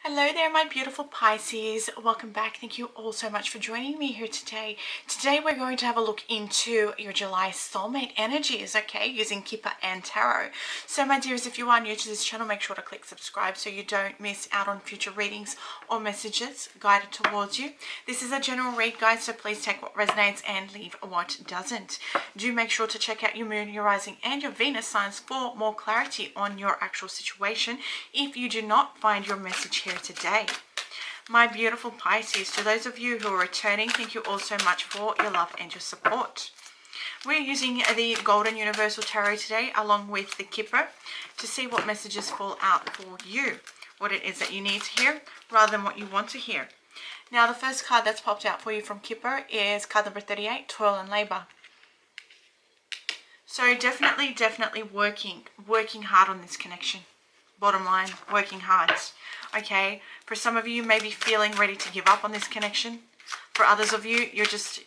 Hello there, my beautiful Pisces. Welcome back. Thank you all so much for joining me here today. Today we're going to have a look into your July soulmate energies, okay, using Kipper and Tarot. So my dears, if you are new to this channel, make sure to click subscribe so you don't miss out on future readings or messages guided towards you. This is a general read, guys, so please take what resonates and leave what doesn't. Do make sure to check out your moon, your rising, and your Venus signs for more clarity on your actual situation if you do not find your message here today. My beautiful Pisces, to those of you who are returning, thank you all so much for your love and your support. We're using the Golden Universal Tarot today along with the Kipper to see what messages fall out for you, what it is that you need to hear rather than what you want to hear. Now the first card that's popped out for you from Kipper is card number 38, Toil and Labor. So definitely working hard on this connection. Bottom line, working hard. Okay, for some of you, maybe feeling ready to give up on this connection. For others of you,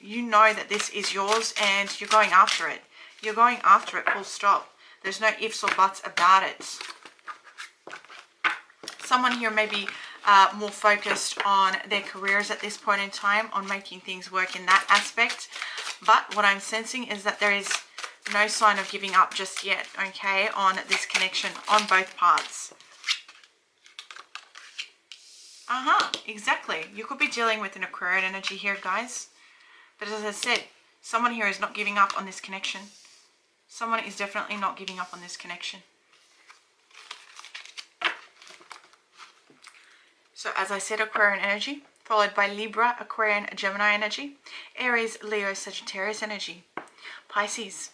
you know that this is yours and you're going after it. You're going after it, full stop. There's no ifs or buts about it. Someone here may be more focused on their careers at this point in time, on making things work in that aspect. But what I'm sensing is that there is no sign of giving up just yet, okay, on this connection on both parts. Exactly. You could be dealing with an Aquarian energy here, guys. But as I said, someone here is not giving up on this connection. Someone is definitely not giving up on this connection. So as I said, Aquarian energy, followed by Libra, Aquarian, Gemini energy, Aries, Leo, Sagittarius energy, Pisces.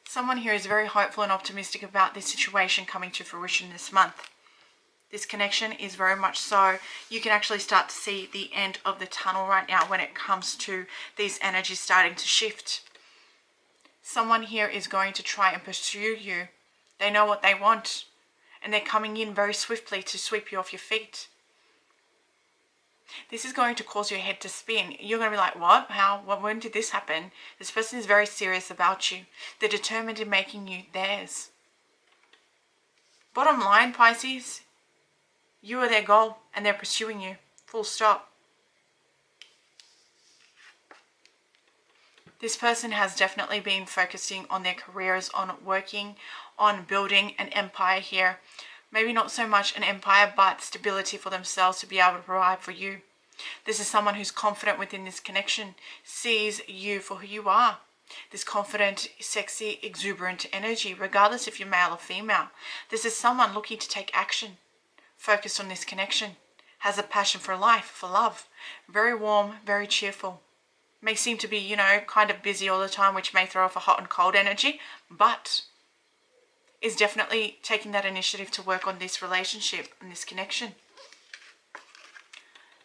Someone here is very hopeful and optimistic about this situation coming to fruition this month. This connection is very much so. You can actually start to see the end of the tunnel right now when it comes to these energies starting to shift. Someone here is going to try and pursue you. They know what they want and they're coming in very swiftly to sweep you off your feet. This is going to cause your head to spin. You're going to be like, what? How? When did this happen? This person is very serious about you. They're determined in making you theirs. Bottom line, Pisces, you are their goal and they're pursuing you. Full stop. This person has definitely been focusing on their careers, on working, on building an empire here. Maybe not so much an empire, but stability for themselves to be able to provide for you. This is someone who's confident within this connection, sees you for who you are. This confident, sexy, exuberant energy, regardless if you're male or female. This is someone looking to take action, focused on this connection, has a passion for life, for love. Very warm, very cheerful. May seem to be, you know, kind of busy all the time, which may throw off a hot and cold energy, but is definitely taking that initiative to work on this relationship and this connection.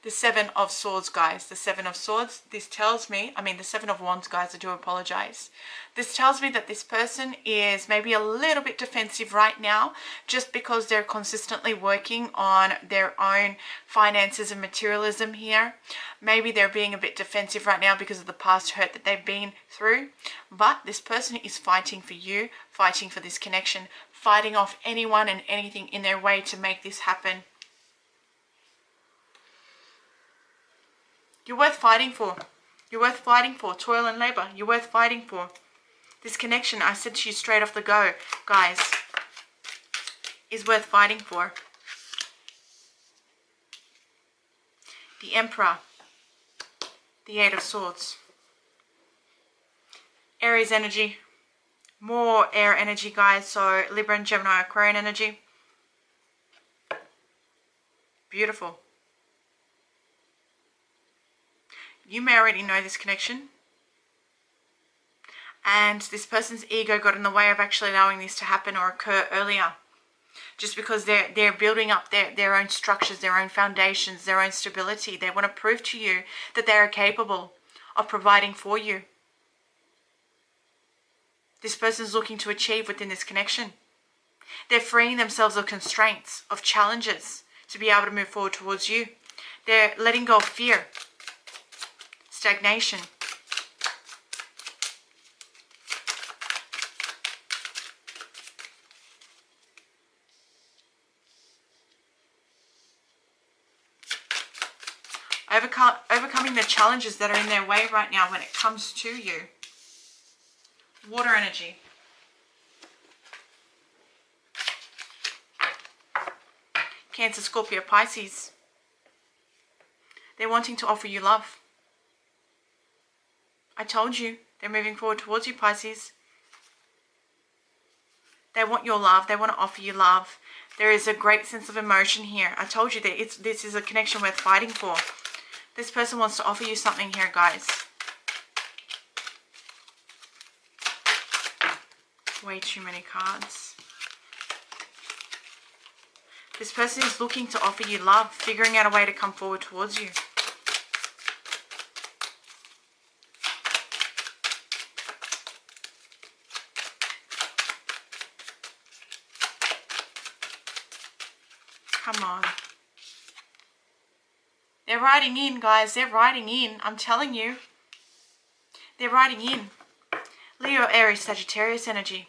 The Seven of Swords, guys. The Seven of Swords. This tells me, the Seven of Wands, guys, I do apologize. This tells me that this person is maybe a little bit defensive right now just because they're consistently working on their own finances and materialism here. Maybe they're being a bit defensive right now because of the past hurt that they've been through. But this person is fighting for you, fighting for this connection, fighting off anyone and anything in their way to make this happen. You're worth fighting for. You're worth fighting for. Toil and labor. You're worth fighting for. This connection, I said to you straight off the go, guys, is worth fighting for. The Emperor. The Eight of Swords. Aries energy. More air energy, guys. So Libra and Gemini, Aquarian energy. Beautiful. You may already know this connection. And this person's ego got in the way of actually allowing this to happen or occur earlier. Just because they're building up their own structures, their own foundations, their own stability. They want to prove to you that they are capable of providing for you. This person's looking to achieve within this connection. They're freeing themselves of constraints, of challenges to be able to move forward towards you. They're letting go of fear. Stagnation. Overcoming the challenges that are in their way right now when it comes to you. Water energy. Cancer, Scorpio, Pisces. They're wanting to offer you love. I told you, they're moving forward towards you, Pisces. They want your love. They want to offer you love. There is a great sense of emotion here. I told you that this is a connection worth fighting for. This person wants to offer you something here, guys. Way too many cards. This person is looking to offer you love, figuring out a way to come forward towards you. Come on. They're riding in, guys. They're riding in. I'm telling you. They're riding in. Leo, Aries, Sagittarius energy.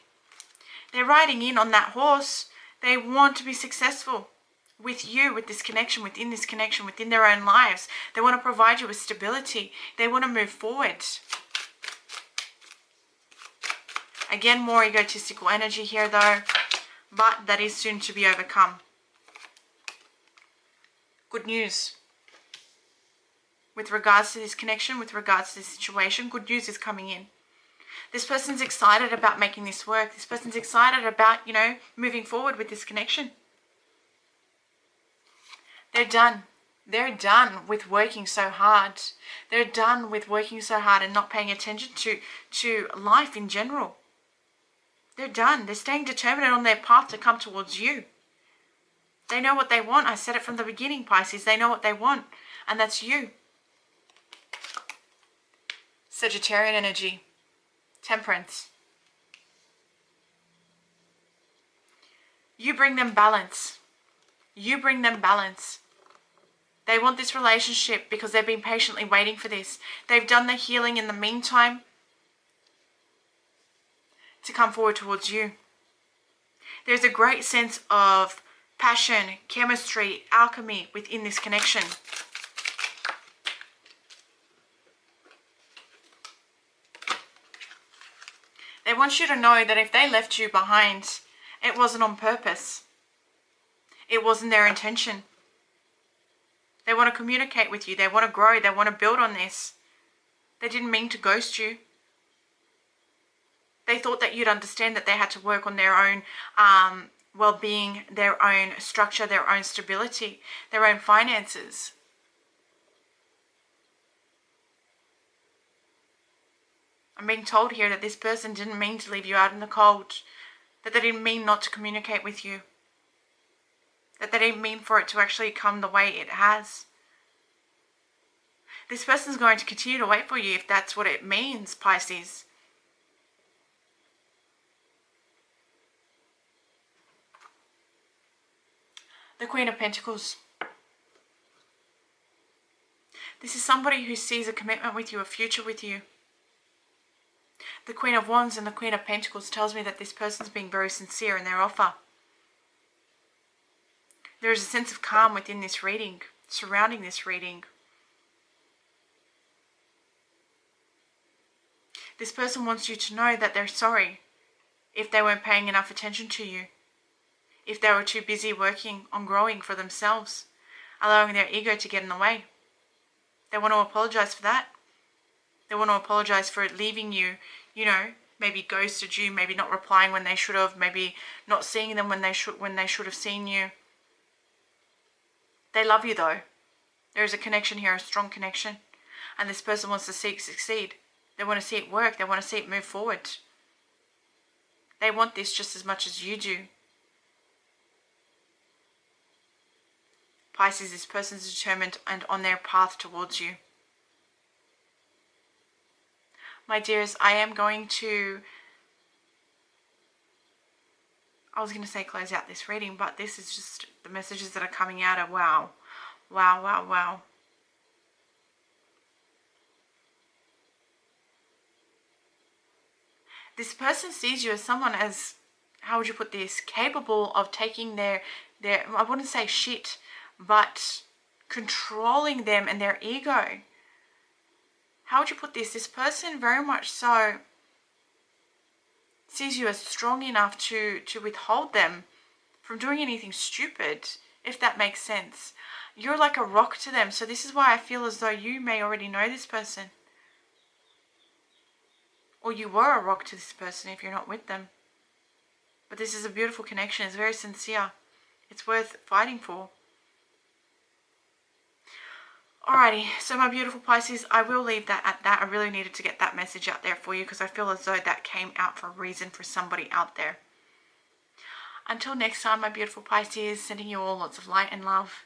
They're riding in on that horse. They want to be successful with you, with this connection, within their own lives. They want to provide you with stability. They want to move forward. Again, more egotistical energy here though, but that is soon to be overcome. Good news. With regards to this connection, with regards to this situation, good news is coming in. This person's excited about making this work. This person's excited about, moving forward with this connection. They're done. They're done with working so hard. They're done with working so hard and not paying attention to life in general. They're done. They're staying determined on their path to come towards you. They know what they want. I said it from the beginning, Pisces. They know what they want, and that's you. Sagittarian energy. Temperance. You bring them balance. You bring them balance. They want this relationship because they've been patiently waiting for this. They've done the healing in the meantime to come forward towards you. There's a great sense of passion, chemistry, alchemy within this connection. They want you to know that if they left you behind, it wasn't on purpose. It wasn't their intention. They want to communicate with you. They want to grow. They want to build on this. They didn't mean to ghost you. They thought that you'd understand that they had to work on their own well-being, their own structure, their own stability, their own finances. I'm being told here that this person didn't mean to leave you out in the cold, that they didn't mean not to communicate with you, that they didn't mean for it to actually come the way it has. This person's going to continue to wait for you if that's what it means, Pisces. The Queen of Pentacles. This is somebody who sees a commitment with you, a future with you. The Queen of Wands and the Queen of Pentacles tells me that this person's being very sincere in their offer. There is a sense of calm within this reading, surrounding this reading. This person wants you to know that they're sorry if they weren't paying enough attention to you, if they were too busy working on growing for themselves, allowing their ego to get in the way. They want to apologize for that. They want to apologize for leaving you, maybe ghosted you, maybe not replying when they should have, maybe not seeing them when they should have seen you. They love you though. There is a connection here, a strong connection. And this person wants to see it succeed. They want to see it work. They want to see it move forward. They want this just as much as you do. Pisces, this person's determined and on their path towards you. My dears, I am going to, I was going to say close out this reading, but this is just the messages that are coming out of wow. Wow, wow, wow. This person sees you as someone as, how would you put this, capable of taking their I wouldn't say shit, but controlling them and their ego. How would you put this? This person very much so sees you as strong enough to withhold them from doing anything stupid, if that makes sense. You're like a rock to them. So this is why I feel as though you may already know this person. Or you were a rock to this person if you're not with them. But this is a beautiful connection. It's very sincere. It's worth fighting for. Alrighty, so my beautiful Pisces, I will leave that at that. I really needed to get that message out there for you because I feel as though that came out for a reason for somebody out there. Until next time, my beautiful Pisces, sending you all lots of light and love.